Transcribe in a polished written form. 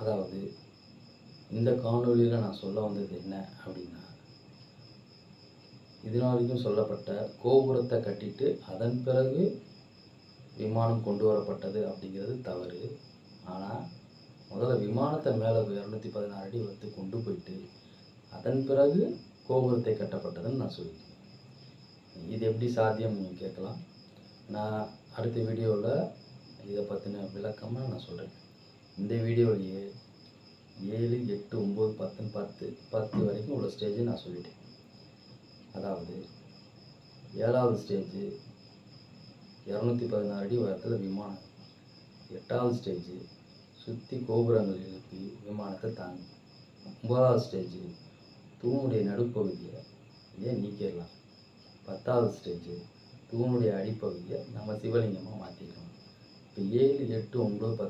அதாவது இந்த காணொளியில் நான் சொல்ல வந்தது என்ன அப்படின்னா, இதுநாள் வரைக்கும் சொல்லப்பட்ட கோபுரத்தை கட்டிட்டு அதன் பிறகு விமானம் கொண்டு வரப்பட்டது அப்படிங்கிறது தவறு. ஆனால் முதல்ல விமானத்தை மேலே 216 அடி வந்து கொண்டு போயிட்டு அதன் பிறகு கோபுரத்தை கட்டப்பட்டதுன்னு நான் சொல்லியிருக்கேன். இது எப்படி சாத்தியம் நீங்கள் கேட்கலாம். நான் அடுத்த வீடியோவில் இதை பற்றின விளக்கமாக நான் சொல்கிறேன். இந்த வீடியோவிலேயே 7, 8, 9, 10, 10 வரைக்கும் உள்ள ஸ்டேஜை நான் சொல்லிட்டேன். அதாவது 7வது ஸ்டேஜு 216 அடி உயரத்தில் விமானம், 8வது ஸ்டேஜு சுற்றி கோபுரங்கள் எழுப்பி விமானத்தை தாங்கி, 9வது ஸ்டேஜு தூணுடைய நடுப்பகுதியை நீக்கிடலாம், 10வது ஸ்டேஜு தூணுடைய அடிப்பகுதியை நம்ம சிவலிங்கமாக மாற்றிக்கலாம். இப்போ 7, 8, 9, 10